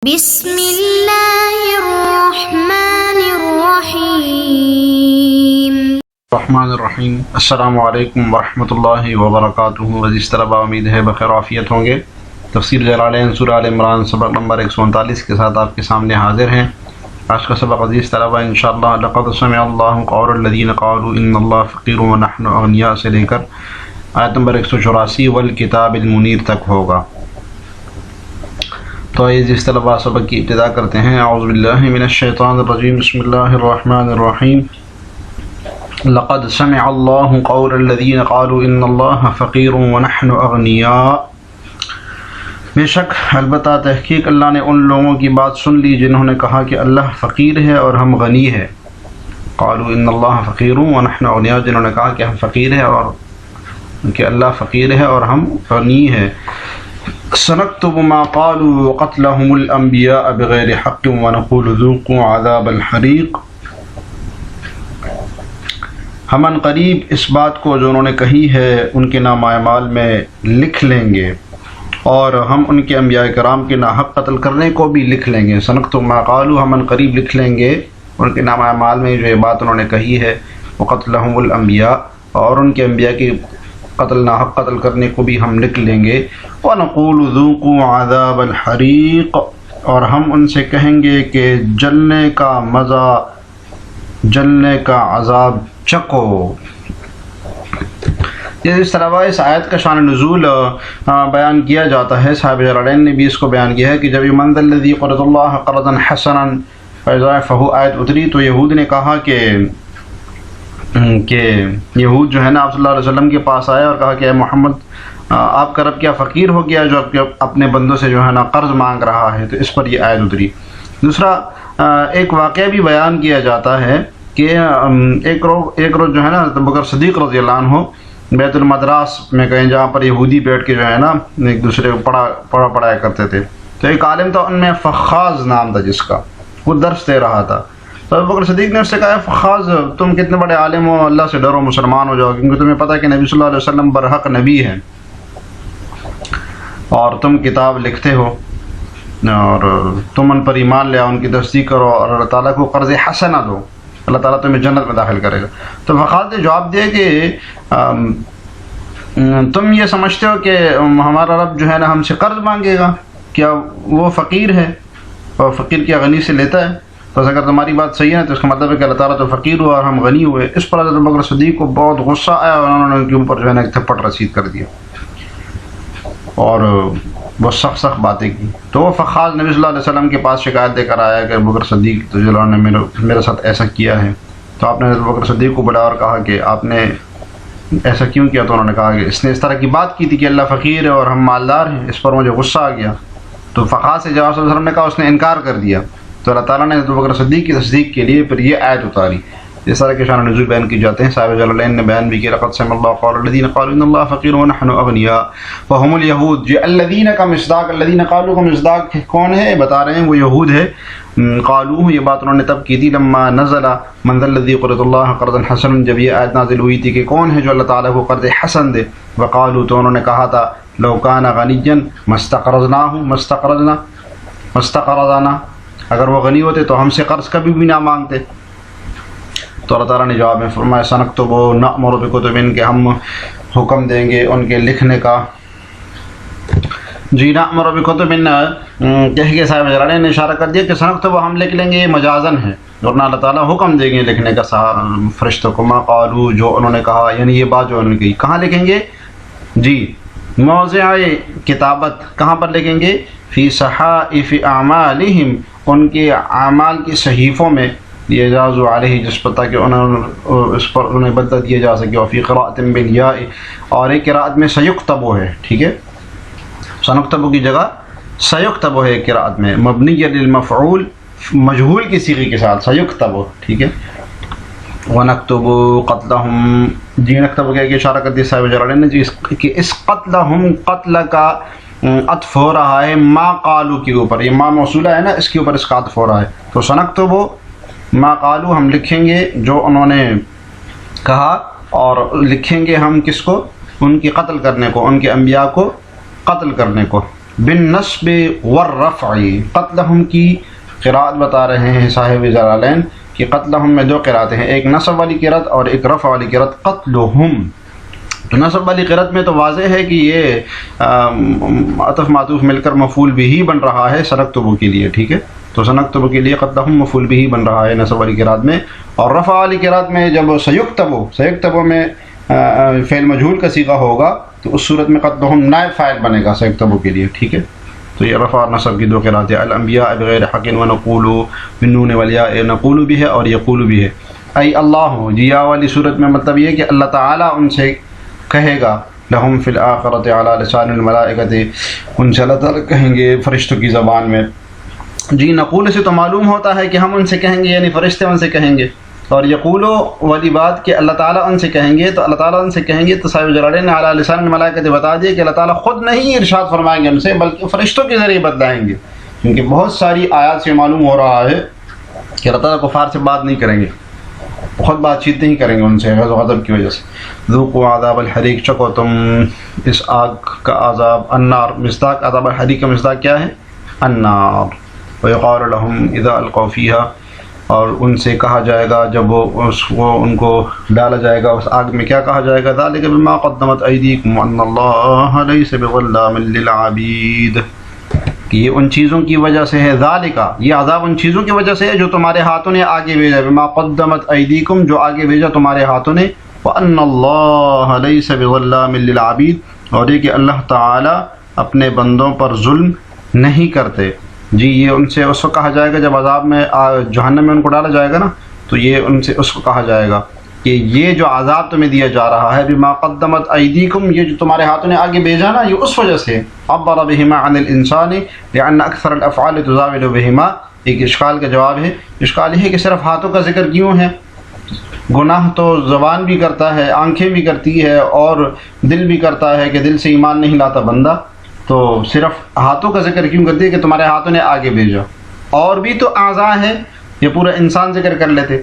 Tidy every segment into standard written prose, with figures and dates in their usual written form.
بسم اللہ الرحمن الرحیم السلام علیکم ورحمۃ اللہ وبرکاتہ۔ عزیز طلبہ، امید ہے بخیر عافیت ہوں گے۔ تفسیر جلالین سورہ آل عمران سبق نمبر 139 کے ساتھ آپ کے سامنے حاضر ہیں۔ آج کا سبق عزیز طلبہ انشاءاللہ لقد سمع اللہ قول الذین قالوا ان اللہ فقیر ونحن اغنیاء سے لے کر آیت نمبر 184 والکتاب المنیر تک ہوگا۔ تو عزیز طلبہ سبق کی ابتدا کرتے ہیں۔ اعوذ باللہ من الشیطان الرجیم، بسم اللہ الرحمن الرحیم۔ لقد سمع اللہ قول الذین قالوا ان اللہ فقیر ونحن اغنیاء، بے شک البتہ تحقیق اللہ نے ان لوگوں کی بات سن لی جنہوں نے کہا کہ اللہ فقیر ہے اور ہم غنی ہے۔ قالوا ان اللہ فقیر ونحن اغنیاء، جنہوں نے کہا کہ ہم فقیر ہے اور کہ اللہ فقیر ہے اور ہم غنی ہے۔ سنكتب ما قالوا وقتلهم الانبیاء بغیر حق ونقول ذوقوا عذاب الحریق، ہم ان قریب اس بات کو جو انہوں نے کہی ہے ان کے نامہ اعمال میں لکھ لیں گے، اور ہم ان کے انبیاء کرام کے ناحق قتل کرنے کو بھی لکھ لیں گے۔ سنكتب ما قالوا، ہم ان قریب لکھ لیں گے ان کے نامہ اعمال میں جو یہ بات انہوں نے کہی ہے، وقتلهم الانبیاء، اور ان کے انبیاء کی قتل ناحق قتل کرنے کو بھی ہم لکھ لیں گے۔ وَنَقُولُ ذُوقُوا عَذَابَ الْحَرِيقِ، اور ہم ان سے کہیں گے کہ جلنے کا مزہ، جلنے کا عذاب چکو۔ اس طرح اس آیت کا شان نزول بیان کیا جاتا ہے۔ صاحب جلالین نے بھی اس کو بیان کیا ہے کہ جب من ذا الذی قرض اللہ قرضا حسنا فیضاعفہ آیت اتری تو یہود نے کہا کہ یہود جو ہے نا آپ صلی اللہ علیہ وسلم کے پاس آئے اور کہا کہ اے محمد، آپ کا رب کیا فقیر ہو گیا جو اپنے بندوں سے جو ہے نا قرض مانگ رہا ہے؟ تو اس پر یہ آیت اتری۔ دوسرا ایک واقعہ بھی بیان کیا جاتا ہے کہ ایک روز جو ہے نا ابوبکر صدیق رضی اللہ عنہ بیت المدراس میں کہیں جہاں پر یہودی بیٹھ کے جو ہے نا ایک دوسرے کو پڑھایا کرتے تھے، تو ایک عالم تھا ان میں فخاز نام تھا جس کا، وہ درس دے رہا تھا۔ تو ابوبکر صدیق نے اس سے کہا فخاز، تم کتنے بڑے عالم ہو، اللہ سے ڈرو، مسلمان ہو جاؤ، کیونکہ تمہیں پتہ ہے کہ نبی صلی اللہ علیہ وسلم برحق نبی ہیں اور تم کتاب لکھتے ہو اور تم ان پر ایمان لے آؤ، ان کی تصدیق کرو اور اللہ تعالیٰ کو قرض حسنہ دو، اللہ تعالیٰ تمہیں جنت میں داخل کرے گا۔ تو فخاز نے جواب دیا کہ تم یہ سمجھتے ہو کہ ہمارا رب جو ہے نا ہم سے قرض مانگے گا؟ کیا وہ فقیر ہے اور فقیر کیا غنی سے لیتا ہے؟ تو اگر تمہاری بات صحیح ہے تو اس کا مطلب ہے کہ اللہ تعالیٰ تو فقیر ہوا اور ہم غنی ہوئے۔ اس پر حضرت ابوبکر صدیق کو بہت غصہ آیا اور انہوں نے ان کے اوپر جو ہے نا ایک تھپڑ رسید کر دیا اور وہ سخت باتیں کی۔ تو وہ فخاز نبی صلی اللہ علیہ وسلم کے پاس شکایت دے کر آیا کہ ابوبکر صدیق تو جلال نے میرے ساتھ ایسا کیا ہے۔ تو آپ نے ابوبکر صدیق کو بلایا اور کہا کہ آپ نے ایسا کیوں کیا؟ تو انہوں نے کہا کہ اس نے اس طرح کی بات کی تھی کہ اللہ فقیر ہے اور ہم مالدار ہیں، اس پر مجھے غصہ آ گیا۔ تو فخاز سے جواب صلی اللہ علیہ وسلم نے کہا، اس نے انکار کر دیا۔ تو اللہ تعالیٰ نے ابوبکر صدیق کی تصدیق کے لیے پھر یہ آیت اتاری۔ اس طرح کے شان نزول بیان کی جاتے ہیں۔ صاحب جلالین نے بیان بھی کیا، لقد سمع اللہ قول الذین قالوا ان اللہ فقیر ونحن اغنیاء وهم اليہود۔ جو الذین کا مصداق، الذین قالوا کا مصداق کون ہے بتا رہے ہیں، وہ یہود ہے۔ قالوا، یہ بات انہوں نے تب کی تھی لما نزل من ذا الذی قرض اللہ قرضا حسنا، جب یہ آیت نازل ہوئی تھی کہ کون ہے جو اللہ تعالیٰ کو قرض حسن دے۔ وقالوا، تو انہوں نے کہا تھا لو کان غنیا مستقرضنا، اگر وہ غنی ہوتے تو ہم سے قرض کبھی بھی نہ مانگتے۔ تو اللہ تعالیٰ نے جواب میں فرمایا سنکتب نأمر بکتب، کہ ہم حکم دیں گے ان کے لکھنے کا۔ جی نأمر بکتب کہہ کے صاحب جلالین نے اشارہ کر دیا کہ سنکتب ہم لکھ لیں گے، یہ مجازن ہے، ورنہ اللہ تعالیٰ حکم دیں گے لکھنے کا فرشتوں کو۔ ما قالوا، جو انہوں نے کہا، یعنی یہ بات جو انہوں نے کہی، کہاں لکھیں گے؟ جی موضع کتابت، کہاں پر لکھیں گے؟ فی صحائف اعمالہم، ان کے اعمال کی صحیفوں میں، اعجاز علیہ، جس پر تاکہ اس پر انہیں بدلہ دیا جا سکے۔ اور فی قراءۃ بالیاء، اور ایک قراءت میں سیکتب ہے، ٹھیک ہے، سنکتب کی جگہ سیکتب ہے ایک قراءت میں، مبنی للمفعول مجہول کی صیغے کے ساتھ سیکتب، ٹھیک ہے۔ ونکتب قتلہم، جی نکتب کے اشارہ کر دیا صاحب جلالین نے جی کہ اس قتلہم، قتل کا عطف ہو رہا ہے ما قالو کے اوپر، یہ ما موصولہ ہے نا، اس کے اوپر اس کا عطف ہو رہا ہے۔ تو سنکتب ما قالو، ہم لکھیں گے جو انہوں نے کہا، اور لکھیں گے ہم کس کو؟ ان کی قتل کرنے کو، ان کے انبیاء کو قتل کرنے کو۔ بالنصب والرفع. قتلہم کی قراءت بتا رہے ہیں صاحب جلالین کہ قتلہم میں دو قراءتیں ہیں، ایک نصب والی قراءت اور ایک رفع والی قراءت. قتلہم تو نصب والی قراءت میں تو واضح ہے کہ یہ عطف معطوف مل کر مفعول بھی بن رہا ہے سنکتب کے لیے، ٹھیک ہے. تو سنکتب کے لیے قتلہم مفعول بھی بن رہا ہے نصب والی قراءت میں. اور رفع والی قراءت میں جب سیکتب میں فعل مجہول کا صیغہ ہوگا تو اس صورت میں قتلہم نائب فاعل بنے گا سیکتب کے لیے، ٹھیک ہے. تو یہ رفع اور نصب کی دو قراءتیں. الانبیاء بغیر حق ونقول بالنون والیاء، نقول بھی ہے اور یقول بھی ہے. ای اللہ جی یا والی صورت میں مطلب یہ کہ اللہ تعالیٰ ان سے کہے گا لہم فی الآخرۃ علی لسان الملائکۃ، ان سے اللہ تعالیٰ کہیں گے فرشتوں کی زبان میں. جی نقول سے تو معلوم ہوتا ہے کہ ہم ان سے کہیں گے، یعنی فرشتے ان سے کہیں گے. اور یقولو والی بات کہ اللہ تعالیٰ ان سے کہیں گے، تو اللہ تعالیٰ ان سے کہیں گے تو صاحب جلالین نے علی لسان الملائکۃ بتا دیا کہ اللہ تعالیٰ خود نہیں ارشاد فرمائیں گے ان سے، بلکہ فرشتوں کے ذریعے بتلائیں گے. کیونکہ بہت ساری آیات سے معلوم ہو رہا ہے کہ اللہ تعالیٰ کفار سے بات نہیں کریں گے، خود بات چیت نہیں کریں گے ان سے غضب و غضب کی وجہ سے. ذوقوا عذاب الحریق، چکو تم اس آگ کا عذاب. النار مصداق عذاب الحریق کا مصداق کیا ہے؟ النار. ویقال لهم اذا القوا فیها، اور ان سے کہا جائے گا جب وہ ان کو ڈالا جائے گا اس آگ میں، کیا کہا جائے گا؟ ذالک بما قدمت ایدیکم وان اللہ لیس بظلام للعبید، کہ یہ ان چیزوں کی وجہ سے ہے. ذالک یہ عذاب ان چیزوں کی وجہ سے ہے جو تمہارے ہاتھوں نے آگے بھیجا. بما قدمت ایدیکم جو آگے بھیجا تمہارے ہاتھوں نے. وان اللہ لیس بظلام للعبید، اور یہ کہ اللہ تعالی اپنے بندوں پر ظلم نہیں کرتے. جی یہ ان سے اس کو کہا جائے گا جب عذاب میں جہنم میں ان کو ڈالا جائے گا نا، تو یہ ان سے اس کو کہا جائے گا کہ یہ جو عذاب تمہیں دیا جا رہا ہے بما قدمت ایدیکم، یہ جو تمہارے ہاتھوں نے آگے بھیجا نا، یہ اس وجہ سے. عبر بہما عن الانسان لان اکثر الافعال تزاول بہما، ایک اشکال کا جواب ہے. اشکال یہ ہے کہ صرف ہاتھوں کا ذکر کیوں ہے؟ گناہ تو زبان بھی کرتا ہے، آنکھیں بھی کرتی ہے، اور دل بھی کرتا ہے کہ دل سے ایمان نہیں لاتا بندہ. تو صرف ہاتھوں کا ذکر کیوں کرتی ہے کہ تمہارے ہاتھوں نے آگے بھیجا؟ اور بھی تو اعضاء ہیں، یہ پورا انسان ذکر کر لیتے.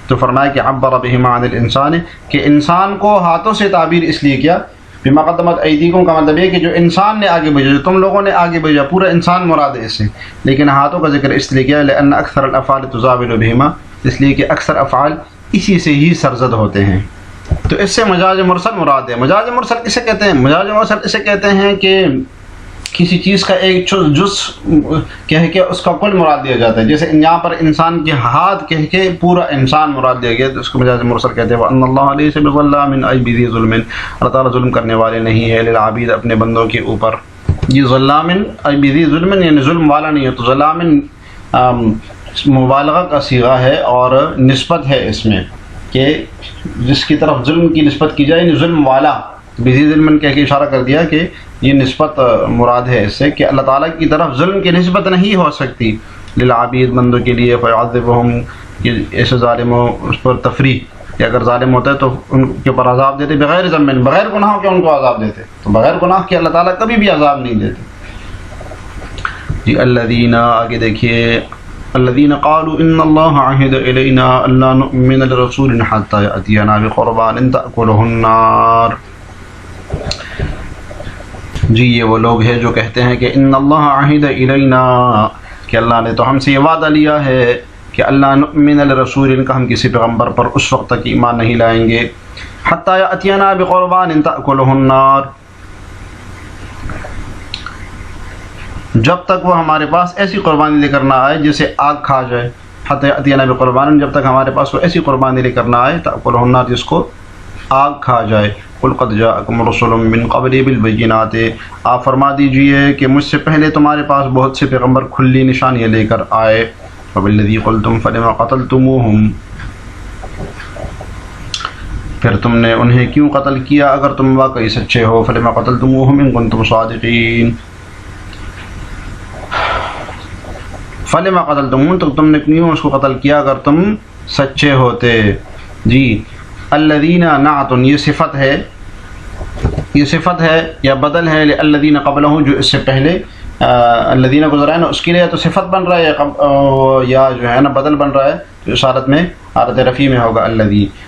تو فرمایا کہ عبر بہما عن الانسان، کہ انسان کو ہاتھوں سے تعبیر اس لیے کیا بما قدمت ایدیکم کا مطلب یہ کہ جو انسان نے آگے بھیجا، جو تم لوگوں نے آگے بھیجا، پورا انسان مراد ہے اس سے. لیکن ہاتھوں کا ذکر اس لیے کیا لأن اکثر الافعال تزاول بہما، اس لیے کہ اکثر افعال اسی سے ہی سرزد ہوتے ہیں. تو اس سے مجاز مرسل مراد ہے. مجاز مرسل کسے کہتے ہیں؟ مجاز مرسل اسے کہتے ہیں کہ کسی چیز کا ایک جز کہہ کے اس کا کل مراد دیا جاتا ہے. جیسے یہاں پر انسان کے ہاتھ کہہ کے پورا انسان مراد دیا گیا، تو اس کو مجاز مرسل کہتے ہیں. وَأَنَّ اللَّهَ لَيْسَ بِظَلَّامٍ أَيْ بِذِي ظُلْمٍ، اللہ تعالیٰ ظلم کرنے والے نہیں ہے للعبید اپنے بندوں کے اوپر. یہ ظلامن أي بذی ظلم یعنی ظلم والا نہیں ہے. تو ظلامن مبالغہ کا صیغہ ہے اور نسبت ہے اس میں کہ جس کی طرف ظلم کی نسبت کی جائے، یعنی ظلم والا. بذی ظلم کہہ کے اشارہ کر دیا کہ یہ نسبت مراد ہے اس سے کہ اللہ تعالیٰ کی طرف ظلم کی نسبت نہیں ہو سکتی للعبید بندوں کے لیے. فیعذبہم، کہ ایسے ظالموں اس پر تفریح کہ اگر ظالم ہوتا ہے تو ان کے اوپر عذاب دیتے بغیر ذنب، بغیر گناہ کے ان کو عذاب دیتے. تو بغیر گناہ کے اللہ تعالیٰ کبھی بھی عذاب نہیں دیتے. جی الذین، آگے دیکھیے، الذین قالوا ان اللہ عہد الینا الا نؤمن لرسول حتی یأتینا بقربان تأکلہ النار. جی یہ وہ لوگ ہیں جو کہتے ہیں کہ ان اللہ عہد الینا، کہ اللہ نے تو ہم سے یہ وعدہ لیا ہے کہ اللہ نؤمن لرسول، کا ہم کسی پیغمبر پر اس وقت تک ایمان نہیں لائیں گے حتی یأتینا بقربان تأکلہ النار، جب تک وہ ہمارے پاس ایسی قربانی لے کر نہ آئے جسے آگ کھا جائے. حتی یأتینا بقربان، جب تک ہمارے پاس وہ ایسی قربانی لے کر نہ آئے تأکلہ النار جس کو آگ کھا جائے. قل قد جاءکم رسل من قبلی بالبینات، آپ فرما دیجئے کہ مجھ سے پہلے تمہارے پاس بہت سے پیغمبر کھلی نشانیاں لے کر آئے. وبالذی قلتم فلما قتلتموہم، پھر تم نے انہیں کیوں قتل کیا اگر تم واقعی سچے ہو. فلما قتلتموہم ان کنتم صادقین، فلما قتلتموہم، تو تم نے کیوں اس کو قتل کیا اگر تم سچے ہوتے. جی الذین نعت، یہ صفت ہے، یہ صفت ہے یا بدل ہے للذین قبلہ، جو اس سے پہلے الذین گزرا ہے نا، اس کے لیے تو صفت بن رہا ہے یا جو ہے نا بدل بن رہا ہے، جو اشارت میں حالت رفیع میں ہوگا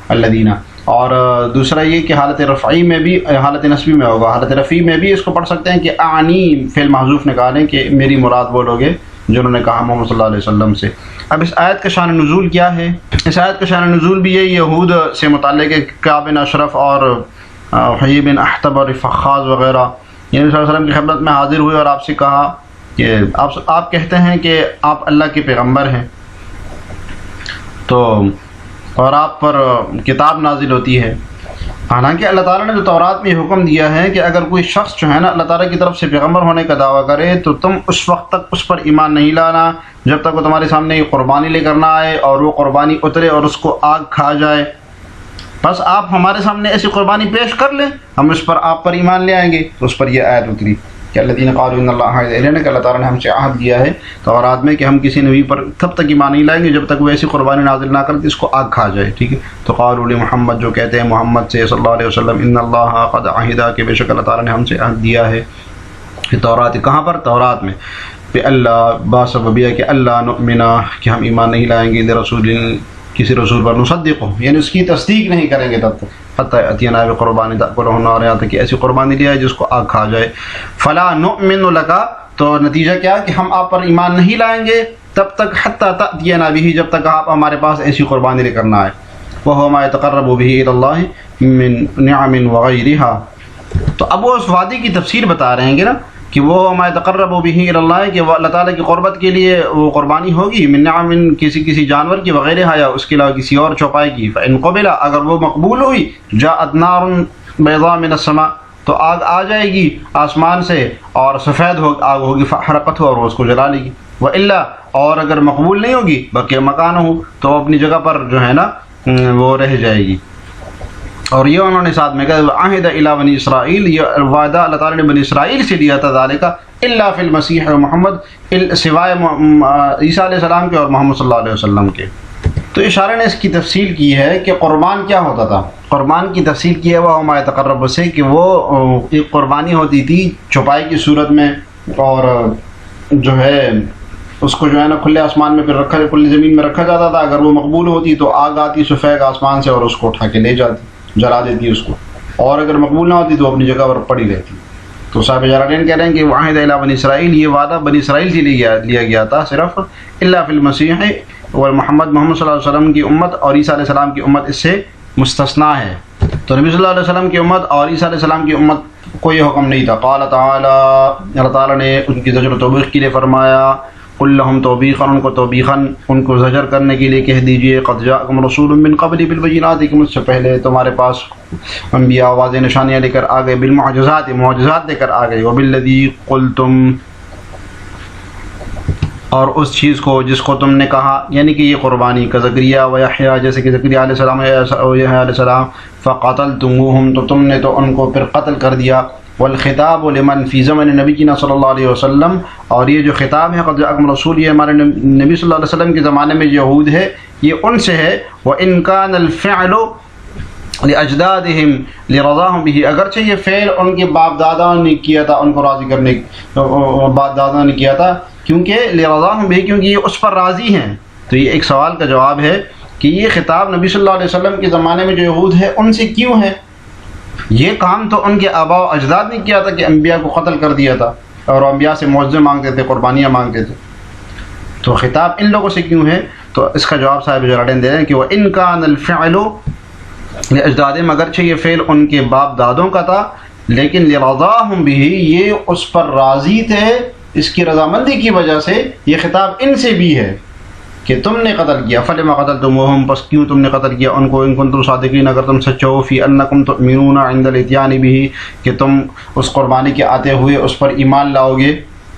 الذین. اور دوسرا یہ کہ حالت رفعی میں بھی حالت نصبی میں ہوگا. حالت رفعی میں بھی اس کو پڑھ سکتے ہیں کہ اعنی فعل محذوف نکالیں کہ میری مراد وہ لوگ ہیں جنہوں نے کہا محمد صلی اللہ علیہ وسلم سے. اب اس آیت کا شان نزول کیا ہے؟ اس آیت کا شان نزول بھی یہ یہود سے متعلق ہے. کعب بن اشرف اور حیی بن احتب اور فخاذ وغیرہ یعنی صلی اللہ علیہ وسلم کی خدمت میں حاضر ہوئے اور آپ سے کہا کہ آپ کہتے ہیں کہ آپ اللہ کے پیغمبر ہیں تو اور آپ پر کتاب نازل ہوتی ہے. حالانکہ اللہ تعالیٰ نے جو تورات میں حکم دیا ہے کہ اگر کوئی شخص جو ہے نا اللہ تعالیٰ کی طرف سے پیغمبر ہونے کا دعویٰ کرے تو تم اس وقت تک اس پر ایمان نہیں لانا جب تک وہ تمہارے سامنے یہ قربانی لے کر نہ آئے اور وہ قربانی اترے اور اس کو آگ کھا جائے. بس آپ ہمارے سامنے ایسی قربانی پیش کر لیں ہم اس پر آپ پر ایمان لے آئیں گے. تو اس پر یہ آیت اتری کہ الذین قالوا ان اللہ عہد الینا کہ اللہ تعالیٰ نے ہم سے عہد دیا ہے تورات میں کہ ہم کسی نبی پر تب تک ایمان نہیں لائیں گے جب تک وہ ایسی قربانی نازل نہ کرتے اس کو آگ کھا جائے. ٹھیک ہے. تو قالوا لمحمد جو کہتے ہیں محمد سے صلی اللہ علیہ وسلم ان اللہ قد عہد کہ بے شک اللہ تعالیٰ نے ہم سے عہد دیا ہے. تورات کہاں پر؟ تورات میں پہ اللہ باسببیہ کہ اللہ نؤمنا کہ ہم ایمان نہیں لائیں گے لرسول کسی رسول پر نصدق یعنی اس کی تصدیق نہیں کریں گے تب تک حتی اتینا بقربان تأکلہ النار یہاں تک کہ ایسی قربانی لے آئے جس کو آگ کھا جائے. فلا نؤمن لک تو نتیجہ کیا کہ ہم آپ پر ایمان نہیں لائیں گے تب تک حتی تأتینا بہ جب تک آپ ہمارے پاس ایسی قربانی لے کر نہ آئے. وہو ما یتقرب بہ الی اللہ من نعم وغیرہا. تو اب وہ اس وعدے کی تفسیر بتا رہے ہیں کہ نا کہ وہ ما یتقرب بہ الی اللہ کہ وہ اللہ تعالیٰ کی قربت کے لیے وہ قربانی ہوگی من نعم کسی جانور کی وغیرہ یا اس کے علاوہ کسی اور چوپائے کی. فإن قبل اگر وہ مقبول ہوئی جاءت نار بیضاء من السماء تو آگ آ جائے گی آسمان سے اور سفید آگ ہوگی فحرقتہ اور اس کو جلا لے گی. وإلا اور اگر مقبول نہیں ہوگی بقي مکانہ تو اپنی جگہ پر جو ہے نا وہ رہ جائے گی. اور یہ انہوں نے ساتھ میں کہا عہد الی بنی اسرائیل یہ وعدہ اللہ تعالیٰ نے بنی اسرائیل سے دیا تھا ذالک الا فی المسیح و محمد سوائے عیسیٰ علیہ السلام کے اور محمد صلی اللہ علیہ وسلم کے. تو اشارہ نے اس کی تفصیل کی ہے کہ قربان کیا ہوتا تھا. قربان کی تفصیل کی ہے وہ ما یتقرب سے کہ وہ ایک قربانی ہوتی تھی چوپائی کی صورت میں اور جو ہے اس کو جو ہے نا کھلے آسمان میں پھر کھلی زمین میں رکھا جاتا تھا. اگر وہ مقبول ہوتی تو آگ آتی سفید آسمان سے اور اس کو اٹھا کے لے جاتی جلا دیتی اس کو اور اگر مقبول نہ ہوتی تو اپنی جگہ پر پڑی رہتی. تو صاحب جلالین کہہ رہے ہیں کہ عہد الی بنی اسرائیل یہ وعدہ بنی اسرائیل سے لیا گیا تھا صرف الا فی المسیح اور محمد صلی اللہ علیہ وسلم کی امت اور عیسیٰ علیہ السلام کی امت اس سے مستثنا ہے. تو نبی صلی اللہ علیہ وسلم کی امت اور عیسیٰ علیہ السلام کی امت کو یہ حکم نہیں تھا. قال تعالی اللہ تعالیٰ نے ان کی زجر و توبیخ کے لیے فرمایا قل لهم توبیخا ان کو توبیخا ان کو زجر کرنے کے لیے کہہ دیجئے قد جاءکم رسول من قبل بالبینات کہ مجھ سے پہلے تمہارے پاس انبیاء واضح نشانیاں لے کر آ گئے بالمعجزات معجزات لے کر آ گئے وبالذی قلتم اور اس چیز کو جس کو تم نے کہا یعنی کہ یہ قربانی کا زکریا و یحییٰ جیسے کہ زکریا علیہ السلام و یحییٰ علیہ السلام فقتلتموہم تو تم نے تو ان کو پھر قتل کر دیا. والخطاب لمن فی زمن نبینا صلی اللہ علیہ وسلم اور یہ جو خطاب ہے قد جاءکم رسول یہ ہمارے نبی صلی اللہ علیہ وسلم کے زمانے میں یہود ہے یہ ان سے ہے. وإن كان الفعل لأجدادهم لرضاهم به اگرچہ یہ فعل ان کے باپ دادا نے کیا تھا ان کو راضی کرنے باپ دادا نے کیا تھا کیونکہ لرضاهم به کیونکہ یہ اس پر راضی ہیں. تو یہ ایک سوال کا جواب ہے کہ یہ خطاب نبی صلی اللہ علیہ وسلم کے زمانے میں جو یہود ہے ان سے کیوں ہے. یہ کام تو ان کے آباء و اجداد نے کیا تھا کہ انبیاء کو قتل کر دیا تھا اور انبیاء سے معجزے مانگتے تھے قربانیاں مانگتے تھے. تو خطاب ان لوگوں سے کیوں ہے؟ تو اس کا جواب صاحب جلالین دے رہے ہیں کہ وَإِن كَانَ الْفِعْلُ لِأَجْدَادِهِمْ اگرچہ یہ فعل ان کے باپ دادوں کا تھا لیکن لِرَضَاهُمْ بِهِ یہ اس پر راضی تھے اس کی رضامندی کی وجہ سے یہ خطاب ان سے بھی ہے کہ تم نے قتل کیا. فلما قتلتموہم پس کیوں تم نے قتل کیا ان کو ان کنتم صادقین اگر تم سچے ہو فی انکم تؤمنون عند الاتیان بہ کہ تم اس قربانی کے آتے ہوئے اس پر ایمان لاؤ گے.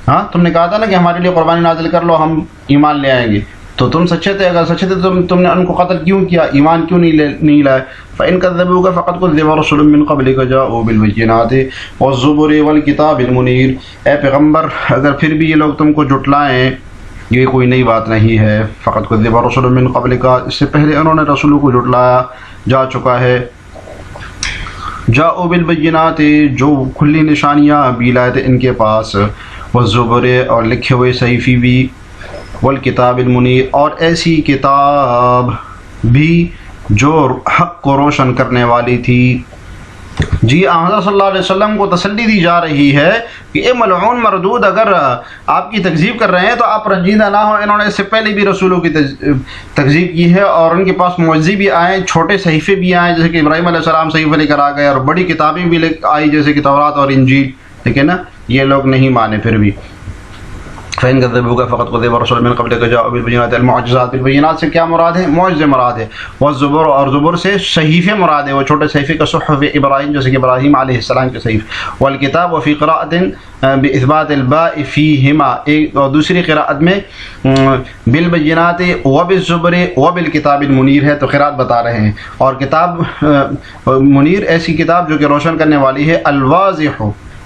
ہاں تم نے کہا تھا نا کہ ہمارے لیے قربانی نازل کر لو ہم ایمان لے آئیں گے تو تم سچے تھے. اگر سچے تھے تو تم نے ان کو قتل کیوں کیا ایمان کیوں نہیں لائے. فإن كذبوك فقد كذب رسل من قبلك جاءوا بالبينات والزبر والكتاب المنير اے پیغمبر اگر پھر بھی یہ لوگ تم کو جھٹلائیں یہ کوئی نئی بات نہیں ہے. فقط کذب رسول من قبل کا اس سے پہلے انہوں نے رسولوں کو جھٹلایا جا چکا ہے. جاءوا بالبینات جو کھلی نشانیاں بھی لائے تھے ان کے پاس والزبر اور لکھے ہوئے صحیفی بھی والکتاب المنیر اور ایسی کتاب بھی جو حق کو روشن کرنے والی تھی۔ جی حضرت صلی اللہ علیہ وسلم کو تسلی دی جا رہی ہے کہ اے ملعون مردود، اگر آپ کی تکذیب کر رہے ہیں تو آپ رنجیدہ نہ ہو، انہوں نے اس سے پہلے بھی رسولوں کی تکذیب کی ہے اور ان کے پاس معجزے بھی آئے، چھوٹے صحیفے بھی آئے جیسے کہ ابراہیم علیہ السلام صحیفہ لے کر آ گئے، اور بڑی کتابیں بھی آئی جیسے کہ تورات اور انجیل، لیکن نا یہ لوگ نہیں مانے پھر بھی۔ فَإِن كَذَّبُوكَ فَقَدْ كُذِّبَ رُسُلٌ مِّن قَبْلِكَ جَاءُوا بِالْبَيِّنَاتِ، المعجزات، بالبینات سے کیا مراد ہے؟ معجزے مراد ہے۔ والزبر، اور زبر سے صحیفے مراد ہے، وہ چھوٹے صحیفے کا صحف ابراہیم جیسے کہ ابراہیم علیہ السلام کے صحیفے۔ والکتاب، وفی قراءۃ بإثبات الباء فیہما، ایک اور دوسری قراءت میں بالبینات وبالزبر وبالکتاب المنیر ہے، تو قراءت بتا رہے ہیں۔ اور کتاب منیر ایسی کتاب جو کہ روشن کرنے والی ہے، الواضح،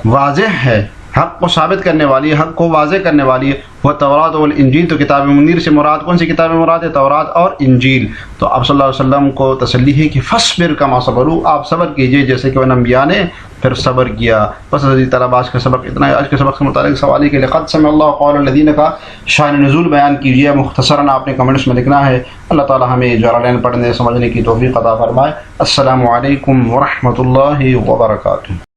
واضح ہے، حق کو ثابت کرنے والی ہے، حق کو واضح کرنے والی ہے۔ وہ تورات اور انجیل، تو کتاب منیر سے مراد کون سی کتابیں مراد ہے؟ تورات اور انجیل۔ تو آپ صلی اللہ علیہ وسلم کو تسلی ہے کہ فصبر کما صبروا، آپ صبر کیجئے جیسے کہ ان انبیاء نے پھر صبر کیا۔ بس عزیز طلبہ آج کا سبق اتنا ہے۔ آج کے سبق سے متعلق سوال کے لقد سمع اللہ قول الذین کا شان نزول بیان کیجئے، مختصراً آپ نے کمنٹس میں لکھنا ہے۔ اللہ تعالی ہمیں جلالین پڑھنے سمجھنے کی توفیق عطا فرمائے۔ السلام علیکم ورحمۃ اللہ وبرکاتہ۔